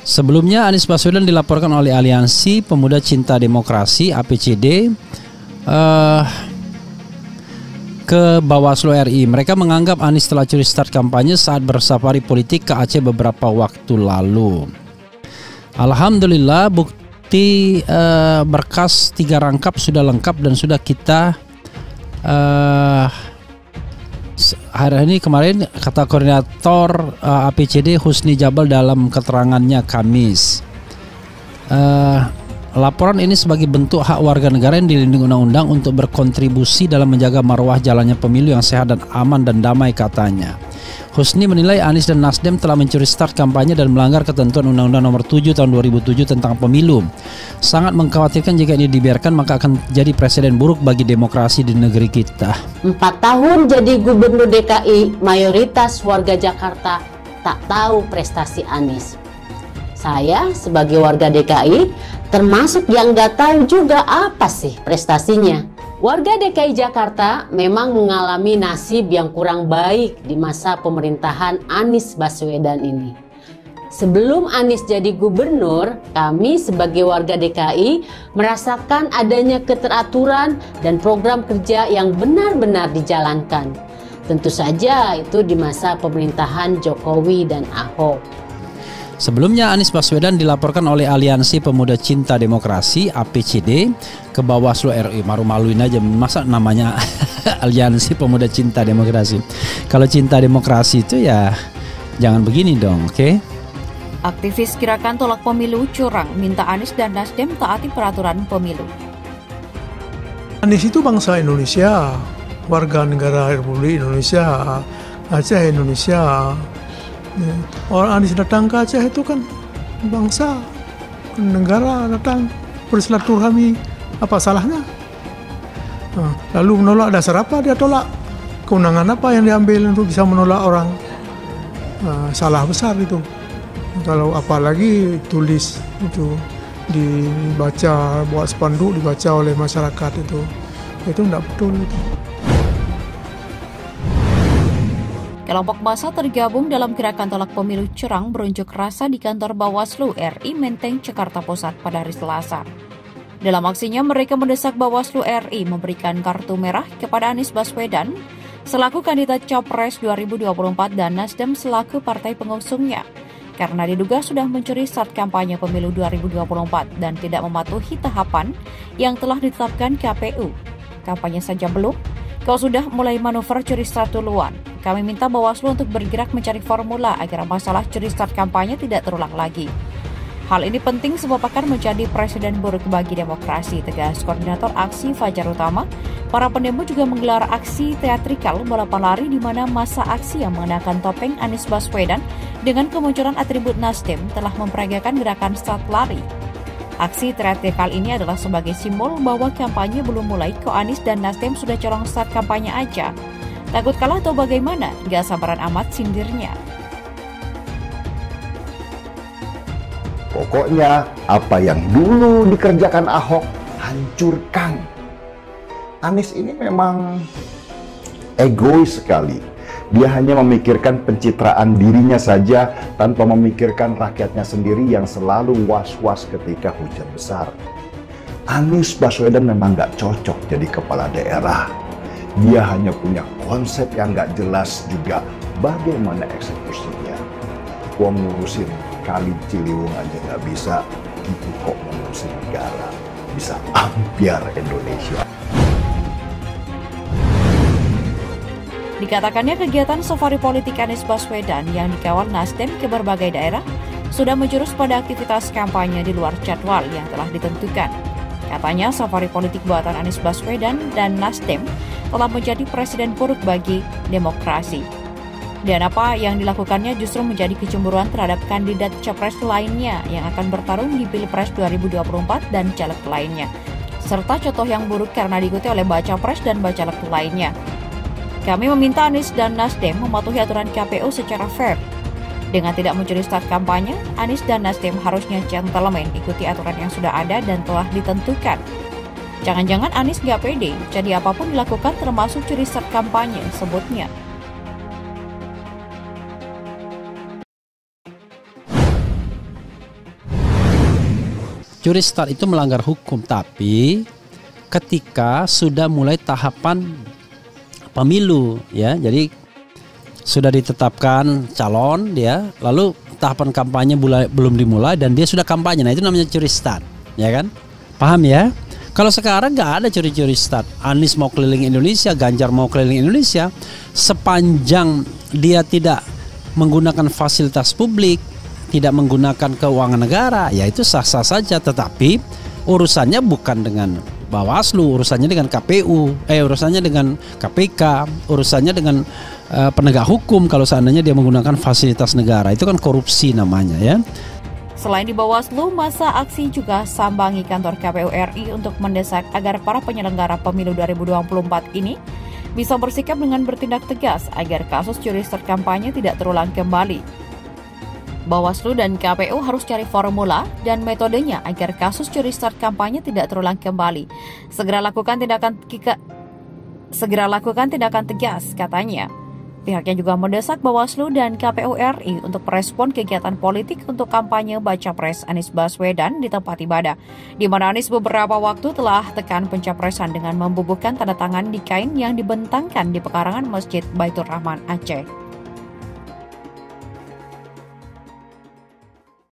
Sebelumnya Anies Baswedan dilaporkan oleh Aliansi Pemuda Cinta Demokrasi (APCD) ke Bawaslu RI. Mereka menganggap Anies telah curi start kampanye saat bersafari politik ke Aceh beberapa waktu lalu. Alhamdulillah, bukti berkas 3 rangkap sudah lengkap dan sudah kita hari ini kemarin, kata koordinator APCD Husni Jabal dalam keterangannya Kamis. Laporan ini sebagai bentuk hak warga negara yang dilindungi undang-undang untuk berkontribusi dalam menjaga marwah jalannya pemilu yang sehat dan aman dan damai, katanya. Husni menilai Anies dan Nasdem telah mencuri start kampanye dan melanggar ketentuan Undang-Undang Nomor 7 Tahun 2007 tentang pemilu. Sangat mengkhawatirkan jika ini dibiarkan, maka akan jadi presiden buruk bagi demokrasi di negeri kita. 4 tahun jadi gubernur DKI, mayoritas warga Jakarta tak tahu prestasi Anies. Saya sebagai warga DKI termasuk yang nggak tahu juga apa sih prestasinya. Warga DKI Jakarta memang mengalami nasib yang kurang baik di masa pemerintahan Anies Baswedan ini. Sebelum Anies jadi gubernur, kami sebagai warga DKI merasakan adanya keteraturan dan program kerja yang benar-benar dijalankan. Tentu saja itu di masa pemerintahan Jokowi dan Ahok. Sebelumnya Anies Baswedan dilaporkan oleh Aliansi Pemuda Cinta Demokrasi (APCD) ke Bawaslu RI. Malu-maluin aja, masa namanya Aliansi Pemuda Cinta Demokrasi. Kalau cinta demokrasi itu ya jangan begini dong, oke? Aktivis gerakan tolak pemilu curang minta Anies dan Nasdem taati peraturan pemilu. Anies itu bangsa Indonesia, warga negara Republik Indonesia, Aceh Indonesia. Orang Anies datang ke Aceh itu kan bangsa, negara datang bersilaturahmi, apa salahnya? Lalu menolak, dasar apa dia tolak? Kewenangan apa yang diambil untuk bisa menolak orang? Salah besar itu. Kalau apalagi tulis itu dibaca, buat spanduk dibaca oleh masyarakat itu tidak betul itu. Kelompok massa tergabung dalam gerakan tolak pemilu curang berunjuk rasa di kantor Bawaslu RI Menteng, Jakarta Pusat pada hari Selasa. Dalam aksinya, mereka mendesak Bawaslu RI memberikan kartu merah kepada Anies Baswedan selaku kandidat Capres 2024 dan Nasdem selaku partai pengusungnya, karena diduga sudah mencuri start kampanye pemilu 2024 dan tidak mematuhi tahapan yang telah ditetapkan KPU. Kampanye saja belum, kau sudah mulai manuver curi start duluan. Kami minta Bawaslu untuk bergerak mencari formula agar masalah curi start kampanye tidak terulang lagi. Hal ini penting sebab akan menjadi presiden buruk bagi demokrasi, tegas Koordinator Aksi Fajar Utama. Para pendemo juga menggelar aksi teatrikal balapan lari di mana masa aksi yang mengenakan topeng Anies Baswedan dengan kemunculan atribut Nasdem telah memperagakan gerakan start lari. Aksi teatrikal ini adalah sebagai simbol bahwa kampanye belum mulai, kok Anies dan Nasdem sudah colong start kampanye aja. Takut kalah atau bagaimana? Gak sabaran amat, sindirnya. Pokoknya apa yang dulu dikerjakan Ahok, hancurkan. Anies ini memang egois sekali. Dia hanya memikirkan pencitraan dirinya saja tanpa memikirkan rakyatnya sendiri yang selalu was-was ketika hujan besar. Anies Baswedan memang gak cocok jadi kepala daerah. Dia hanya punya konsep yang gak jelas juga bagaimana eksekusinya. Gua ngurusin Kali Ciliwung aja gak bisa, itu kok ngurusin negara. Bisa ambiar Indonesia. Dikatakannya kegiatan safari politik Anies Baswedan yang dikawal Nasdem ke berbagai daerah sudah menjurus pada aktivitas kampanye di luar jadwal yang telah ditentukan. Katanya safari politik buatan Anies Baswedan dan Nasdem telah menjadi presiden buruk bagi demokrasi. Dan apa yang dilakukannya justru menjadi kecemburuan terhadap kandidat capres lainnya yang akan bertarung di Pilpres 2024 dan caleg lainnya. Serta contoh yang buruk karena diikuti oleh baca pres dan bacaleg lainnya. Kami meminta Anies dan Nasdem mematuhi aturan KPU secara fair. Dengan tidak mencuri start kampanye, Anies dan Nasdem harusnya gentleman ikuti aturan yang sudah ada dan telah ditentukan. Jangan-jangan Anies nggak pede, jadi apapun dilakukan termasuk curi start kampanye, sebutnya. curi start itu melanggar hukum, tapi ketika sudah mulai tahapan pemilu ya, jadi sudah ditetapkan calon dia, lalu tahapan kampanye belum dimulai dan dia sudah kampanye, nah itu namanya curi start, ya kan? Paham ya? Kalau sekarang nggak ada curi-curi start. Anies mau keliling Indonesia, Ganjar mau keliling Indonesia, sepanjang dia tidak menggunakan fasilitas publik, tidak menggunakan keuangan negara, ya itu sah-sah saja. Tetapi urusannya bukan dengan Bawaslu, urusannya dengan KPU, urusannya dengan KPK, urusannya dengan penegak hukum. Kalau seandainya dia menggunakan fasilitas negara, itu kan korupsi namanya ya. Selain di Bawaslu, masa aksi juga sambangi kantor KPU RI untuk mendesak agar para penyelenggara pemilu 2024 ini bisa bersikap dengan bertindak tegas agar kasus curi start kampanye tidak terulang kembali. Bawaslu dan KPU harus cari formula dan metodenya agar kasus curi start kampanye tidak terulang kembali. Segera lakukan tindakan tegas, katanya. Pihaknya juga mendesak Bawaslu dan KPU RI untuk merespon kegiatan politik untuk kampanye baca pres Anies Baswedan di tempat ibadah, di mana Anies beberapa waktu telah tekan pencapresan dengan membubuhkan tanda tangan di kain yang dibentangkan di pekarangan Masjid Baitur Rahman Aceh.